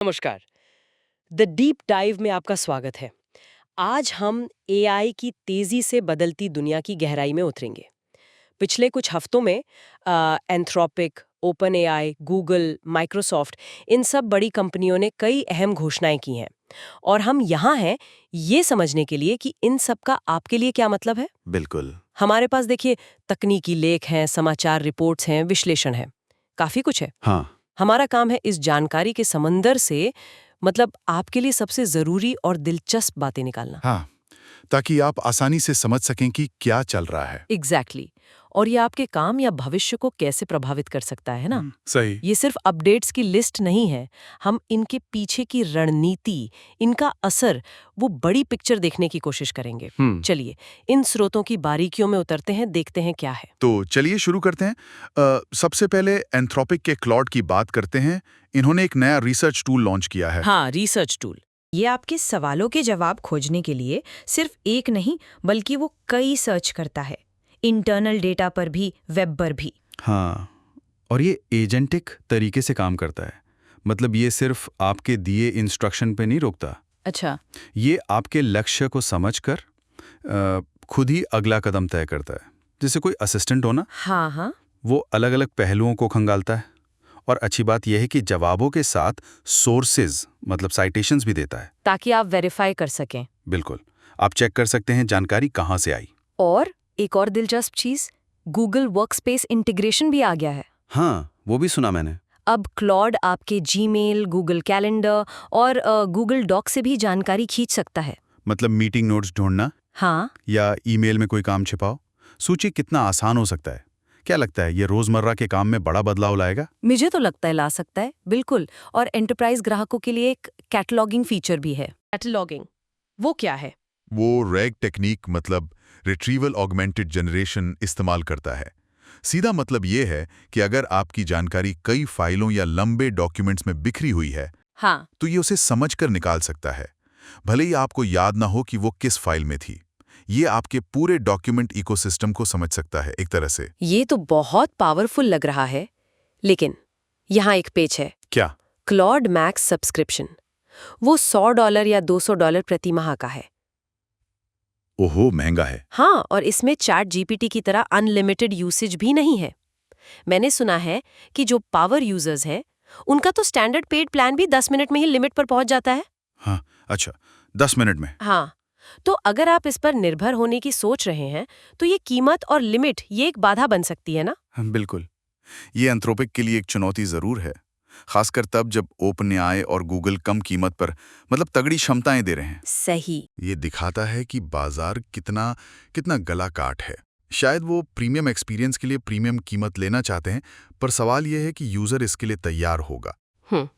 नमस्कार। The deep dive में आपका स्वागत है। आज हम एआई की तेजी से बदलती दुनिया की गहराई में उतरेंगे। पिछले कुछ हफ्तों में Anthropic, OpenAI, Google, Microsoft, इन सब बड़ी कंपनियों ने कई अहम घोषणाएं की हैं और हम यहाँ हैं ये समझने के लिए कि इन सब का आपके लिए क्या मतलब है। बिल्कुल। हमारे पास देखिए तकनीकी लेख हैं, समाचार रिपोर्ट्स हैं, विश्लेषण है, काफी कुछ है। हाँ। हमारा काम है इस जानकारी के समंदर से मतलब आपके लिए सबसे जरूरी और दिलचस्प बातें निकालना। हाँ, ताकि आप आसानी से समझ सकें कि क्या चल रहा है। एग्जैक्टली और ये आपके काम या भविष्य को कैसे प्रभावित कर सकता है ना। सही। ये सिर्फ अपडेट्स की लिस्ट नहीं है, हम इनके पीछे की रणनीति, इनका असर, वो बड़ी पिक्चर देखने की कोशिश करेंगे। चलिए इन स्रोतों की बारीकियों में उतरते हैं, देखते हैं क्या है। तो चलिए शुरू करते हैं। सबसे पहले एंथ्रोपिक के क्लॉड की बात करते हैं। इन्होंने एक नया रिसर्च टूल लॉन्च किया है। हाँ, रिसर्च टूल। ये आपके सवालों के जवाब खोजने के लिए सिर्फ एक नहीं बल्कि वो कई सर्च करता है, इंटरनल डेटा पर भी, वेब पर भी। हाँ, और ये एजेंटिक तरीके से काम करता है। मतलब ये सिर्फ आपके दिए इंस्ट्रक्शन पे नहीं रोकता। अच्छा। ये आपके लक्ष्य को समझकर खुद ही अगला कदम तय करता है। जैसे कोई असिस्टेंट हो ना, हाँ हाँ। वो अलग अलग पहलुओं को खंगालता है। और अच्छी बात यह है कि जवाबों के साथ सोर्सेज मतलब साइटेशंस भी देता है, ताकि आप वेरीफाई कर सकें। बिल्कुल। आप चेक कर सकते हैं जानकारी कहाँ से आई। और एक और दिलचस्प चीज, गूगल वर्कस्पेस इंटीग्रेशन भी आ गया है। हाँ, वो भी सुना मैंने। अब क्लॉड आपके जीमेल, गूगल कैलेंडर और गूगल डॉक से भी जानकारी खींच सकता है। मतलब मीटिंग नोट्स ढूंढना हाँ। या ईमेल में कोई काम छिपाओ, सोचिए कितना आसान हो सकता है। क्या लगता है ये रोजमर्रा के काम में बड़ा बदलाव लाएगा? मुझे तो लगता है ला सकता है, बिल्कुल। और एंटरप्राइज ग्राहकों के लिए एक कैटलॉगिंग फीचर भी है। कैटलॉगिंग वो क्या है? वो रैग टेक्निक मतलब रिट्रीवल ऑगमेंटेड जनरेशन इस्तेमाल करता है। सीधा मतलब ये है कि अगर आपकी जानकारी कई फाइलों या लंबे डॉक्यूमेंट्स में बिखरी हुई है, हाँ। तो ये उसे समझकर निकाल सकता है, भले ही आपको याद ना हो कि वो किस फाइल में थी। ये आपके पूरे डॉक्यूमेंट इकोसिस्टम को समझ सकता है एक तरह से। ये तो बहुत पावरफुल लग रहा है, लेकिन यहाँ एक पेच है। क्या? क्लॉड मैक्स सब्सक्रिप्शन, वो $100 या $200 प्रति माह का है। ओहो, महंगा है। हाँ, और इसमें चैट जीपीटी की तरह अनलिमिटेड यूसेज भी नहीं है। मैंने सुना है कि जो पावर यूजर्स हैं, उनका तो स्टैंडर्ड पेड प्लान भी 10 मिनट में ही लिमिट पर पहुंच जाता है। हाँ, अच्छा, 10 मिनट में। हाँ, तो अगर आप इस पर निर्भर होने की सोच रहे हैं, तो ये कीमत और लिमिट ये एक बाधा बन सकती है ना। बिल्कुल। ये एंथ्रोपिक के लिए एक चुनौती जरूर है, खासकर तब जब ओपन एआई और गूगल कम कीमत पर मतलब तगड़ी क्षमताएं दे रहे हैं। सही। ये दिखाता है कि बाजार कितना कितना गला काट है। शायद वो प्रीमियम एक्सपीरियंस के लिए प्रीमियम कीमत लेना चाहते हैं, पर सवाल यह है कि यूजर इसके लिए तैयार होगा।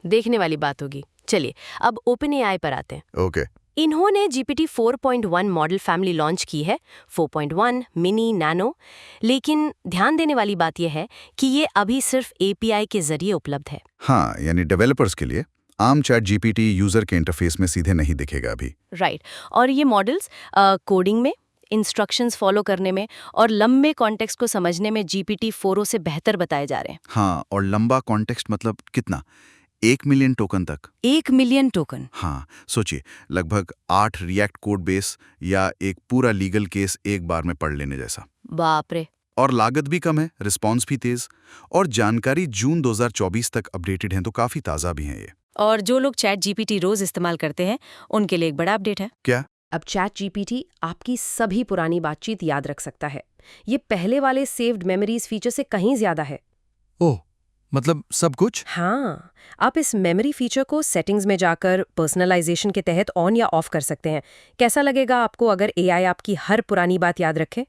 देखने वाली बात होगी। चलिए अब ओपन एआई पर आते हैं। ओके। इन्होंने GPT 4.1 मॉडल फैमिली लॉन्च की है, 4.1, मिनी, नैनो। लेकिन ध्यान देने वाली बात यह है कि ये अभी सिर्फ API के जरिए उपलब्ध है। हाँ, यानी डेवलपर्स के लिए आम चैट जीपीटी यूजर के इंटरफेस में सीधे नहीं दिखेगा अभी। राइट। और ये मॉडल्स कोडिंग में, इंस्ट्रक्शंस फॉलो करने में और लंबे कॉन्टेक्स्ट को समझने में GPT 4o से बेहतर बताए जा रहे हैं। हाँ, और लंबा कॉन्टेक्स्ट मतलब कितना? 1 मिलियन टोकन तक। 1 मिलियन टोकन। हाँ, सोचिए, लगभग 8 रिएक्ट कोड बेस या एक पूरा लीगल केस एक बार में पढ़ लेने जैसा। बाप रे। और लागत भी कम है, रिस्पॉन्स भी तेज, और जानकारी जून 2024 तक अपडेटेड है, तो काफी ताज़ा भी है ये। और जो लोग चैट जीपीटी रोज इस्तेमाल करते हैं, उनके लिए एक बड़ा अपडेट है। क्या? अब चैट जीपीटी आपकी सभी पुरानी बातचीत याद रख सकता है। ये पहले वाले सेव्ड मेमोरीज फीचर से कहीं ज्यादा है। ओह, मतलब सब कुछ? हाँ, आप इस मेमोरी फीचर को सेटिंग्स में जाकर पर्सनलाइजेशन के तहत ऑन या ऑफ कर सकते हैं। कैसा लगेगा आपको अगर एआई आपकी हर पुरानी बात याद रखे?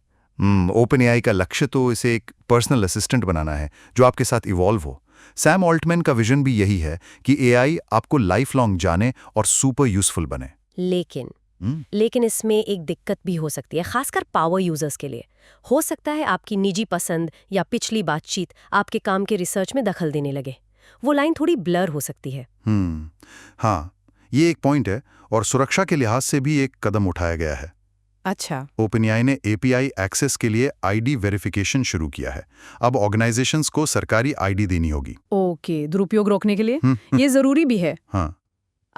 ओपन एआई का लक्ष्य तो इसे एक पर्सनल असिस्टेंट बनाना है जो आपके साथ इवॉल्व हो। सैम ऑल्टमैन का विजन भी यही है कि एआई आपको लाइफ लॉन्ग जाने और सुपर यूजफुल बने। लेकिन इसमें एक दिक्कत भी हो सकती है, खासकर पावर यूजर्स के लिए। हो सकता है आपकी निजी पसंद या पिछली बातचीत आपके काम के रिसर्च में दखल देने लगे। वो लाइन थोड़ी ब्लर हो सकती है। हाँ, ये एक पॉइंट है, और सुरक्षा के लिहाज से भी एक कदम उठाया गया है। अच्छा। ओपनएआई ने एपीआई एक्सेस के लिए आईडी वेरिफिकेशन शुरू किया है। अब ऑर्गेनाइजेशंस को सरकारी आईडी देनी होगी। ओके, दुरुपयोग रोकने के लिए ये जरूरी भी है। हाँ,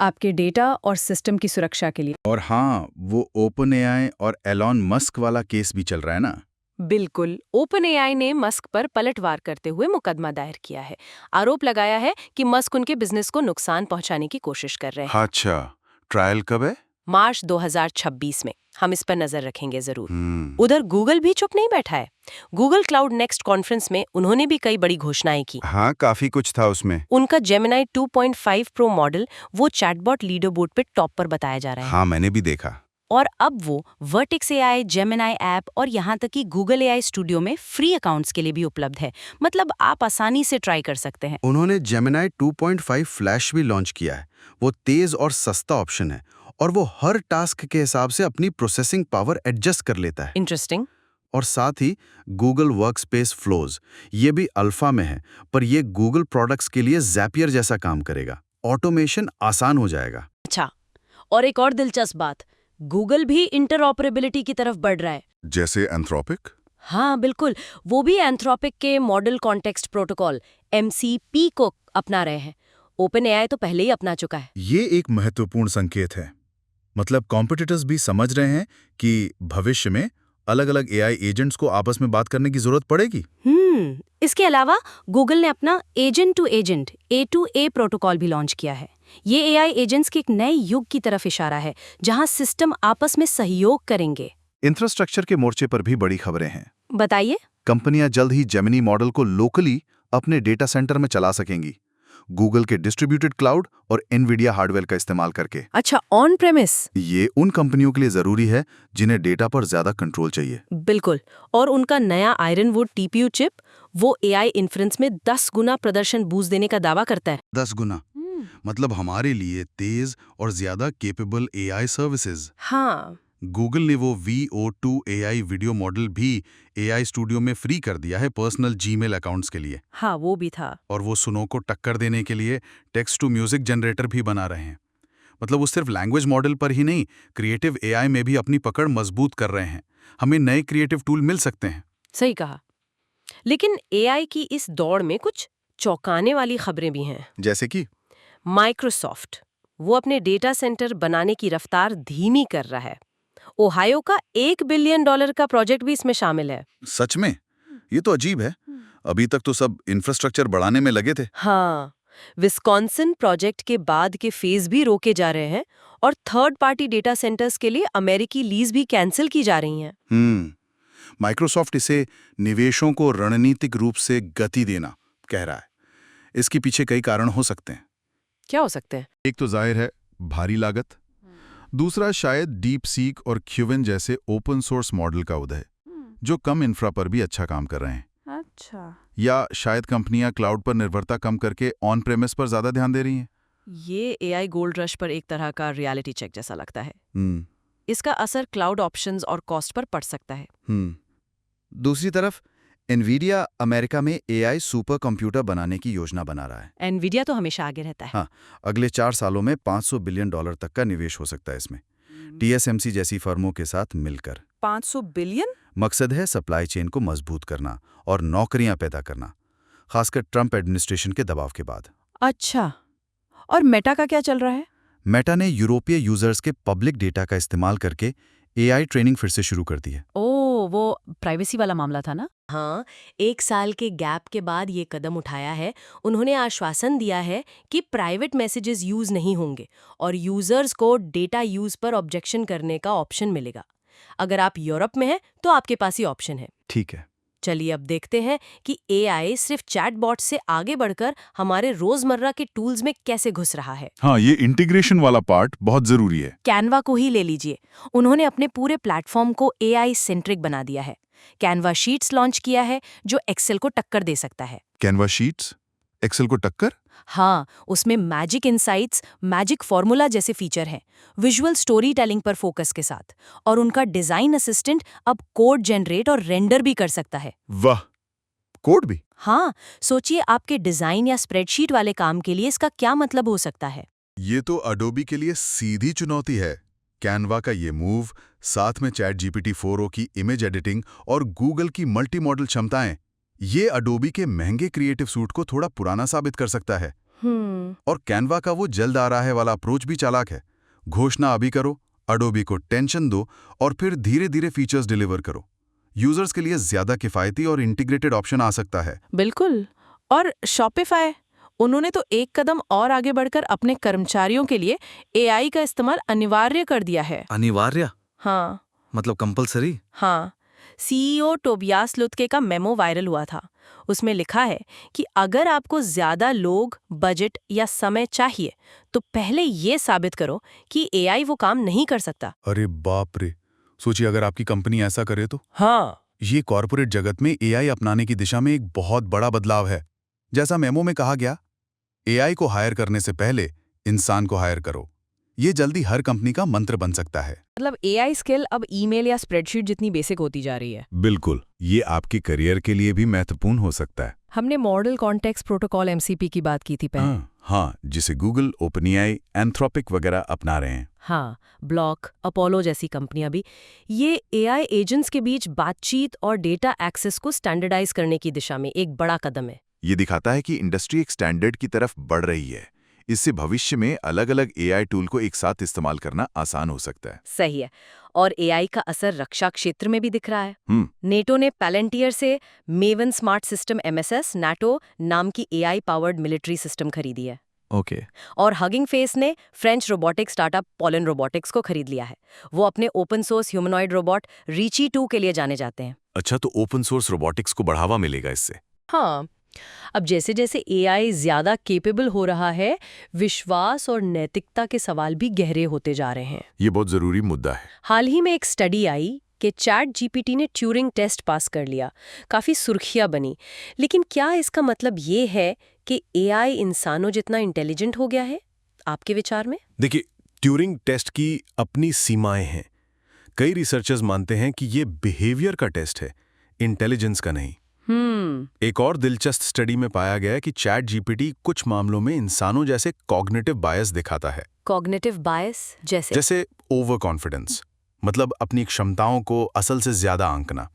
आपके डेटा और सिस्टम की सुरक्षा के लिए। और हाँ, वो ओपन एआई और एलॉन मस्क वाला केस भी चल रहा है ना। बिल्कुल। ओपनएआई ने मस्क पर पलटवार करते हुए मुकदमा दायर किया है। आरोप लगाया है कि मस्क उनके बिजनेस को नुकसान पहुंचाने की कोशिश कर रहे हैं। अच्छा, ट्रायल कब है? मार्च 2026 में हम इस पर नजर रखेंगे जरूर। उधर गूगल भी चुप नहीं बैठा है। गूगल क्लाउड नेक्स्ट कॉन्फ्रेंस में उन्होंने भी कई बड़ी घोषणाएं की। हाँ, काफी कुछ था उसमें। उनका जेमिनाई 2.5 प्रो मॉडल वो चैटबॉट लीडर बोर्ड पे टॉप पर बताया जा रहा है। हाँ, मैंने भी देखा। और अब वो वर्टेक्स एआई, जेमिनाई ऐप और यहाँ तक कि गूगल एआई स्टूडियो में फ्री अकाउंट्स के लिए भी उपलब्ध है। मतलब आप आसानी से ट्राई कर सकते हैं। उन्होंने जेमिनाई 2.5 फ्लैश भी लॉन्च किया है। वो तेज और सस्ता ऑप्शन है और वो हर टास्क के हिसाब से अपनी प्रोसेसिंग पावर एडजस्ट कर लेता है। इंटरेस्टिंग। और साथ ही गूगल वर्कस्पेस फ्लोज, ये भी अल्फा में है, पर ये गूगल प्रोडक्ट्स के लिए ज़ैपियर जैसा काम करेगा। ऑटोमेशन आसान हो जाएगा। अच्छा, और एक और दिलचस्प बात, गूगल भी इंटरऑपरेबिलिटी की तरफ बढ़ रहा है। जैसे एंथ्रोपिक? हाँ बिल्कुल, वो भी एंथ्रोपिक के मॉडल कॉन्टेक्स्ट प्रोटोकॉल MCP को अपना रहे हैं। ओपनएआई तो पहले ही अपना चुका है। ये एक महत्वपूर्ण संकेत है। मतलब कॉम्पिटिटर्स भी समझ रहे हैं कि भविष्य में अलग-अलग एआई एजेंट्स को आपस में बात करने की जरूरत पड़ेगी। इसके अलावा गूगल ने अपना agent to agent A2A protocol भी लॉन्च किया है। ये एआई एजेंट्स के एक नए युग की तरफ इशारा है, जहां सिस्टम आपस में सहयोग करेंगे। इंफ्रास्ट्रक्चर के मोर्चे पर भी बड़ी खबरें हैं। बताइए। कंपनियां जल्द ही जेमिनी मॉडल को लोकली अपने डेटा सेंटर में चला सकेंगी, गूगल के डिस्ट्रीब्यूटेड क्लाउड और एनवीडिया हार्डवेयर का इस्तेमाल करके। अच्छा, ऑन प्रेमिस? ये उन कंपनियों के लिए जरूरी है जिन्हें डेटा पर ज्यादा कंट्रोल चाहिए। बिल्कुल। और उनका नया आयरनवुड TPU चिप वो एआई इन्फ्रेंस में 10 गुना प्रदर्शन बूस्ट देने का दावा करता है। 10 गुना। मतलब हमारे लिए तेज और ज्यादा केपेबल एआई सर्विसेज। हाँ। गूगल ने वो VO2 AI वीडियो मॉडल भी AI स्टूडियो में फ्री कर दिया है पर्सनल जीमेल अकाउंट्स के लिए। हाँ, वो भी था। और वो सुनो को टक्कर देने के लिए टेक्स्ट टू म्यूजिक जनरेटर भी बना रहे हैं। मतलब वो सिर्फ लैंग्वेज मॉडल पर ही नहीं, क्रिएटिव एआई में भी अपनी पकड़ मजबूत कर रहे हैं। हमें नए क्रिएटिव टूल मिल सकते हैं। सही कहा। लेकिन एआई की इस दौड़ में कुछ चौंकाने वाली खबरें भी हैं। जैसे कि माइक्रोसॉफ्ट वो अपने डेटा सेंटर बनाने की रफ्तार धीमी कर रहा है। ओहायो का $1 बिलियन का प्रोजेक्ट भी इसमें शामिल है। सच में? ये तो अजीब है। अभी तक तो सब इंफ्रास्ट्रक्चर बढ़ाने में लगे थे। हाँ, विस्कॉन्सिन प्रोजेक्ट के बाद के फेज भी रोके जा रहे हैं और थर्ड पार्टी डेटा सेंटर्स के लिए अमेरिकी लीज भी कैंसिल की जा रही हैं। माइक्रोसॉफ्ट इसे निवेशों को रणनीतिक रूप से गति देना कह रहा है। इसके पीछे कई कारण हो सकते हैं। क्या हो सकते हैं? एक तो जाहिर है भारी लागत, दूसरा शायद डीप सीक और क्यूविन जैसे ओपन सोर्स मॉडल का उदय, जो कम इंफ्रा पर भी अच्छा काम कर रहे हैं। अच्छा। या शायद कंपनियां क्लाउड पर निर्भरता कम करके ऑन प्रेमिस पर ज्यादा ध्यान दे रही हैं। ये एआई गोल्ड रश पर एक तरह का रियलिटी चेक जैसा लगता है। इसका असर क्लाउड ऑप्शंस और कॉस्ट पर पड़ सकता है। दूसरी तरफ एनवीडिया अमेरिका में एआई सुपर कंप्यूटर बनाने की योजना बना रहा है। एनवीडिया तो हमेशा आगे रहता है। हाँ, अगले 4 सालों में $500 बिलियन तक का निवेश हो सकता है इसमें, TSMC जैसी फर्मों के साथ मिलकर। 500 बिलियन? मकसद है सप्लाई चेन को मजबूत करना और नौकरियां पैदा करना, खासकर ट्रंप एडमिनिस्ट्रेशन के दबाव के बाद। अच्छा, और मेटा का क्या चल रहा है? मेटा ने यूरोपीय यूजर्स के पब्लिक डेटा का इस्तेमाल करके एआई ट्रेनिंग फिर से शुरू कर दी है। ओह, वो प्राइवेसी वाला मामला था ना? हाँ, 1 साल के गैप के बाद ये कदम उठाया है। उन्होंने आश्वासन दिया है कि प्राइवेट मैसेजेस यूज नहीं होंगे और यूजर्स को डेटा यूज पर ऑब्जेक्शन करने का ऑप्शन मिलेगा। अगर आप यूरोप में हैं तो आपके पास ही ऑप्शन है। ठीक है। चलिए अब देखते हैं कि एआई सिर्फ चैटबॉट से आगे बढ़कर हमारे रोजमर्रा के टूल्स में कैसे घुस रहा है। हाँ, ये इंटीग्रेशन वाला पार्ट बहुत जरूरी है। कैनवा को ही ले लीजिए। उन्होंने अपने पूरे प्लेटफॉर्म को एआई सेंट्रिक बना दिया है। कैनवा शीट्स लॉन्च किया है जो एक्सेल को टक्कर दे सकता है। कैनवा शीट्स एक्सेल को टक्कर? हाँ, उसमें मैजिक इंसाइट्स, मैजिक फॉर्मूला जैसे फीचर हैं, विजुअल स्टोरी टेलिंग पर फोकस के साथ, और उनका डिजाइन असिस्टेंट अब कोड जनरेट और रेंडर भी कर सकता है। वाह, कोड भी? हाँ, सोचिए आपके डिजाइन या स्प्रेडशीट वाले काम के लिए इसका क्या मतलब हो सकता है। ये तो अडोबी के लिए सीधी चुनौती है। कैनवा का ये मूव, साथ में ChatGPT 4o की इमेज एडिटिंग और गूगल की मल्टी मॉडल क्षमताएं, ये अडोबी के महंगे क्रिएटिव सूट को थोड़ा पुराना साबित कर सकता है। और कैनवा का वो जल्द आ रहा है वाला अप्रोच भी चालाक है। घोषणा अभी करो, अडोबी को टेंशन दो और फिर धीरे धीरे फीचर्स डिलीवर करो। यूजर्स के लिए ज्यादा किफायती और इंटीग्रेटेड ऑप्शन आ सकता है। बिल्कुल। और शॉपिफाई, उन्होंने तो एक कदम और आगे बढ़कर अपने कर्मचारियों के लिए एआई का इस्तेमाल अनिवार्य कर दिया है। अनिवार्य हाँ मतलब कंपलसरी? हाँ, सीईओ टोबियास लुत्के का मेमो वायरल हुआ था। उसमें लिखा है कि अगर आपको ज्यादा लोग, बजट या समय चाहिए तो पहले ये साबित करो कि एआई वो काम नहीं कर सकता। अरे बाप रे, सोचिए अगर आपकी कंपनी ऐसा करे तो। हाँ, ये कॉर्पोरेट जगत में एआई अपनाने की दिशा में एक बहुत बड़ा बदलाव है। जैसा मेमो में कहा गया, एआई को हायर करने से पहले इंसान को हायर करो। ये जल्दी हर कंपनी का मंत्र बन सकता है। मतलब एआई स्किल अब ईमेल या स्प्रेडशीट जितनी बेसिक होती जा रही है। बिल्कुल, ये आपके करियर के लिए भी महत्वपूर्ण हो सकता है। हमने मॉडल कॉन्टेक्स्ट प्रोटोकॉल एमसीपी की बात की थी पहले। हाँ, जिसे गूगल, ओपनएआई, एंथ्रोपिक वगैरह अपना रहे हैं। हाँ, ब्लॉक, अपोलो जैसी कंपनियां भी ये एआई एजेंट्स के बीच बातचीत और डेटा एक्सेस को स्टैंडर्डाइज करने की दिशा में एक बड़ा कदम है। ये दिखाता है कि इंडस्ट्री एक स्टैंडर्ड की तरफ बढ़ रही है। इससे भविष्य में अलग-अलग एआई टूल को एक साथ इस्तेमाल करना आसान हो सकता है। सही है। और एआई का असर रक्षा क्षेत्र में भी दिख रहा है। नेटो ने पैलेंटियर से maven smart system MSS NATO नाम की एआई पावर्ड मिलिट्री सिस्टम खरीदी है। ओके। और हगिंग फेस ने French robotic startup pollen robotics को खरीद लिया है। वो अपने ओपन सोर्स ह्यूमनॉइड रोबोट रीची 2 के लिए जाने जाते हैं। अच्छा, तो ओपन सोर्स रोबोटिक्स को बढ़ावा मिलेगा इससे? हाँ, अब जैसे जैसे एआई ज्यादा केपेबल हो रहा है, विश्वास और नैतिकता के सवाल भी गहरे होते जा रहे हैं। ये बहुत जरूरी मुद्दा है। हाल ही में एक स्टडी आई कि चैट जीपीटी ने ट्यूरिंग टेस्ट पास कर लिया। काफी सुर्खियां बनी। लेकिन क्या इसका मतलब ये है कि एआई इंसानों जितना इंटेलिजेंट हो गया है? आपके विचार में? देखिए, ट्यूरिंग टेस्ट की अपनी सीमाएं हैं। कई रिसर्चर्स मानते हैं कि ये बिहेवियर का टेस्ट है, इंटेलिजेंस का नहीं। एक और दिलचस्प स्टडी में पाया गया कि चैट जीपीटी कुछ मामलों में इंसानों जैसे कॉग्निटिव बायस दिखाता है। कॉग्निटिव बायस जैसे ओवर कॉन्फिडेंस, मतलब अपनी क्षमताओं को असल से ज्यादा आंकना,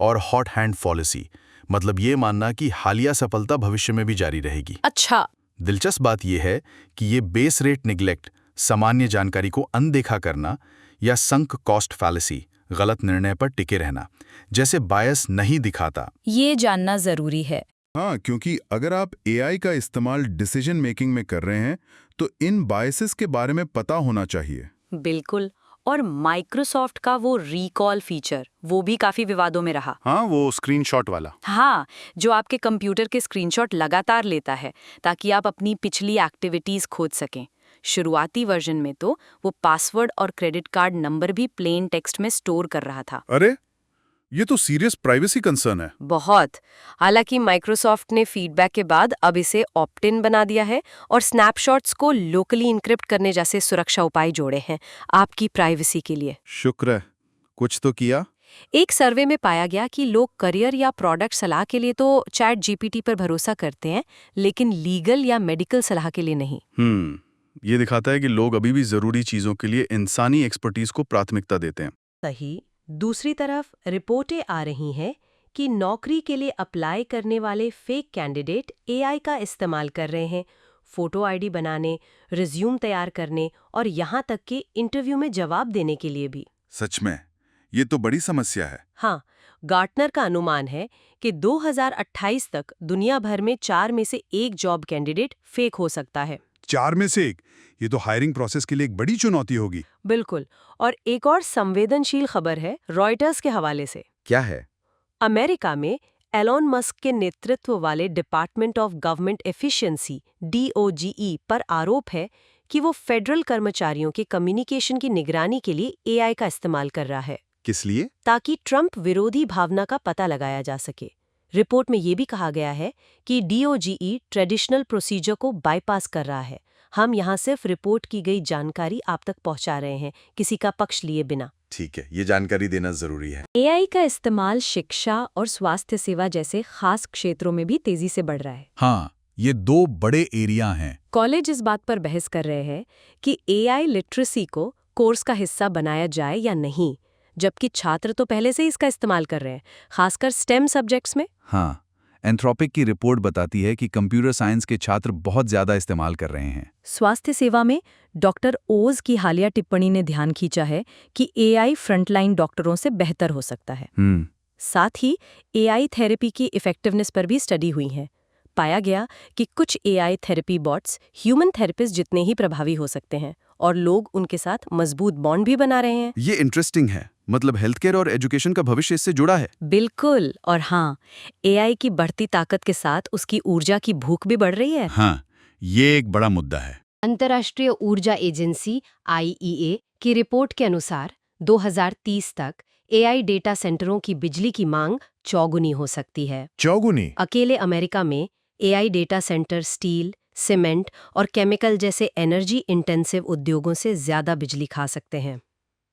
और हॉट हैंड फॉलिसी, मतलब ये मानना कि हालिया सफलता भविष्य में भी जारी रहेगी। अच्छा। दिलचस्प बात यह है कि ये बेस रेट निग्लेक्ट, सामान्य जानकारी को अनदेखा करना, या संक कॉस्ट फैलेसी, गलत निर्णय पर टिके रहना, जैसे बायस नहीं दिखाता। ये जानना जरूरी है। हाँ, क्योंकि अगर आप एआई का इस्तेमाल डिसीजन मेकिंग में कर रहे हैं तो इन बायसेस के बारे में पता होना चाहिए। बिल्कुल। और माइक्रोसॉफ्ट का वो रिकॉल फीचर, वो भी काफी विवादों में रहा। हाँ, वो स्क्रीनशॉट वाला। हाँ, जो आपके कंप्यूटर के स्क्रीनशॉट लगातार लेता है ताकि आप अपनी पिछली एक्टिविटीज खोज सकें। शुरुआती वर्जन में तो वो पासवर्ड और क्रेडिट कार्ड नंबर भी प्लेन टेक्स्ट में स्टोर कर रहा था। अरे, ये तो सीरियस प्राइवेसी कंसर्न है। बहुत। हालांकि माइक्रोसॉफ्ट ने फीडबैक के बाद अब इसे ऑप्ट इन बना दिया है और स्नैपशॉट्स को लोकली इनक्रिप्ट करने जैसे सुरक्षा उपाय जोड़े हैं आपकी प्राइवेसी के लिए। शुक्र है, कुछ तो किया। एक सर्वे में पाया गया कि लोग करियर या प्रोडक्ट सलाह के लिए तो चैट जीपीटी पर भरोसा करते हैं, लेकिन लीगल या मेडिकल सलाह के लिए नहीं। ये दिखाता है कि लोग अभी भी जरूरी चीजों के लिए इंसानी एक्सपर्टीज को प्राथमिकता देते हैं। सही। दूसरी तरफ रिपोर्टें आ रही हैं कि नौकरी के लिए अप्लाई करने वाले फेक कैंडिडेट एआई का इस्तेमाल कर रहे हैं, फोटो आईडी बनाने, रिज्यूम तैयार करने और यहाँ तक कि इंटरव्यू में जवाब देने के लिए भी। सच में, ये तो बड़ी समस्या है। हाँ, गार्टनर का अनुमान है कि 2028 तक दुनिया भर में 4 में से 1 जॉब कैंडिडेट फेक हो सकता है। 4 में से 1, ये तो हायरिंग प्रोसेस के लिए एक बड़ी चुनौती होगी। बिल्कुल। और एक और संवेदनशील खबर है रॉयटर्स के हवाले से। क्या है? अमेरिका में एलोन मस्क के नेतृत्व वाले department of government efficiency DOGE पर आरोप है कि वो फेडरल कर्मचारियों के कम्युनिकेशन की निगरानी के लिए एआई का इस्तेमाल कर रहा है। किस लिए? ताकि ट्रंप विरोधी भावना का पता लगाया जा सके। रिपोर्ट में ये भी कहा गया है कि DOGE ट्रेडिशनल प्रोसीजर को बाईपास कर रहा है। हम यहाँ सिर्फ रिपोर्ट की गई जानकारी आप तक पहुँचा रहे हैं, किसी का पक्ष लिए बिना। ठीक है, ये जानकारी देना जरूरी है। एआई का इस्तेमाल शिक्षा और स्वास्थ्य सेवा जैसे खास क्षेत्रों में भी तेजी से बढ़ रहा है। हाँ, ये 2 बड़े एरिया हैं। कॉलेज इस बात पर बहस कर रहे हैं कि एआई लिटरेसी को कोर्स का हिस्सा बनाया जाए या नहीं, जबकि छात्र तो पहले से ही इसका इस्तेमाल कर रहे हैं, खासकर स्टेम सब्जेक्ट्स में। हाँ, एंथ्रोपिक की रिपोर्ट बताती है कि कंप्यूटर साइंस के छात्र बहुत ज़्यादा इस्तेमाल कर रहे हैं। स्वास्थ्य सेवा में डॉक्टर ओज की हालिया टिप्पणी ने ध्यान खींचा है कि एआई फ्रंटलाइन डॉक्टरों से बेहतर हो सकता है। साथ ही एआई थेरेपी की इफेक्टिवनेस पर भी स्टडी हुई है। पाया गया कि कुछ AI therapy bots human therapist जितने ही प्रभावी हो सकते हैं और लोग उनके साथ मजबूत बॉन्ड भी बना रहे हैं। ये इंटरेस्टिंग है, मतलब हेल्थ केयर और एजुकेशन का भविष्य इससे जुड़ा है। बिल्कुल। और हाँ, एआई की बढ़ती ताकत के साथ उसकी ऊर्जा की भूख भी बढ़ रही है। हाँ, ये एक बड़ा मुद्दा है। अंतर्राष्ट्रीय ऊर्जा एजेंसी IEA की रिपोर्ट के अनुसार 2030 तक AI डेटा सेंटरों की बिजली की मांग चौगुनी हो सकती है। चौगुनी? अकेले अमेरिका में AI data centre steel, cement और केमिकल जैसे एनर्जी इंटेंसिव उद्योगों से ज्यादा बिजली खा सकते हैं।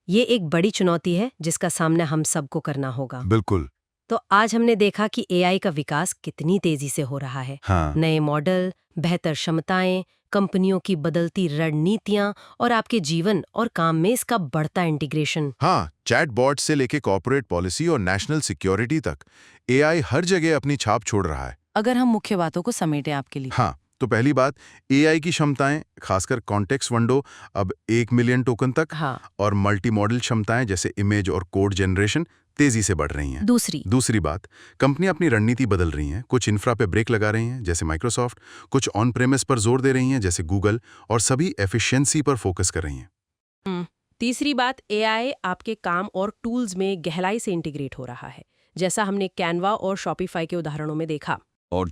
ये एक बड़ी चुनौती है जिसका सामना हम सबको करना होगा। बिल्कुल। तो आज हमने देखा कि AI का विकास कितनी तेजी से हो रहा है। हाँ। नए मॉडल, बेहतर क्षमताएं, कंपनियों की बदलती रणनीतियां और आपके जीवन और काम में इसका बढ़ता इंटीग्रेशन। हाँ, चैटबॉट से लेके कॉर्पोरेट पॉलिसी और नेशनल सिक्योरिटी तक AI हर जगह अपनी छाप छोड़ रहा है। अगर हम मुख्य बातों को समेटें आपके लिए। हाँ, तो पहली बात, AI की क्षमताएं, खासकर कॉन्टेक्स्ट विंडो अब 1 मिलियन टोकन तक, हाँ। और मल्टी मॉडल क्षमताएं जैसे इमेज और कोड जनरेशन तेजी से बढ़ रही हैं। दूसरी बात, कंपनियां अपनी रणनीति बदल रही हैं। कुछ इंफ्रा पे ब्रेक लगा रही हैं जैसे माइक्रोसॉफ्ट, कुछ ऑन प्रेमिस पर जोर दे रही हैं जैसे गूगल, और सभी एफिशिएंसी पर फोकस कर रही हैं। तीसरी बात, एआई आपके काम और टूल्स में गहराई से इंटीग्रेट हो रहा है, जैसा हमने कैनवा और शॉपिफाई के उदाहरणों में देखा। और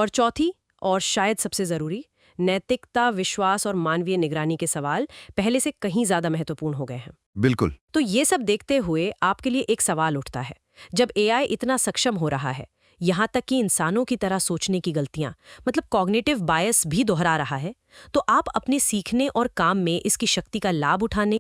चौथी और शायद सबसे जरूरी, नैतिकता, विश्वास और मानवीय निगरानी के सवाल पहले से कहीं ज्यादा महत्वपूर्ण हो गए हैं। बिल्कुल। तो ये सब देखते हुए आपके लिए एक सवाल उठता है, जब एआई इतना सक्षम हो रहा है, यहाँ तक कि इंसानों की तरह सोचने की गलतियां, मतलब कॉग्निटिव बायस भी दोहरा रहा है, तो आप अपने सीखने और काम में इसकी शक्ति का लाभ उठाने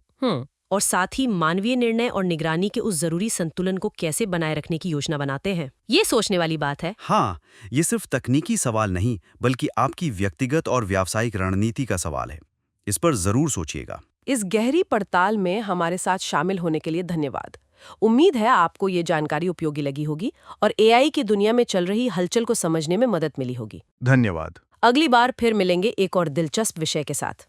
और साथ ही मानवीय निर्णय और निगरानी के उस जरूरी संतुलन को कैसे बनाए रखने की योजना बनाते हैं? ये सोचने वाली बात है। हाँ, ये सिर्फ तकनीकी सवाल नहीं, बल्कि आपकी व्यक्तिगत और व्यावसायिक रणनीति का सवाल है। इस पर जरूर सोचिएगा। इस गहरी पड़ताल में हमारे साथ शामिल होने के लिए धन्यवाद। उम्मीद है आपको ये जानकारी उपयोगी लगी होगी और एआई की दुनिया में चल रही हलचल को समझने में मदद मिली होगी। धन्यवाद। अगली बार फिर मिलेंगे एक और दिलचस्प विषय के साथ।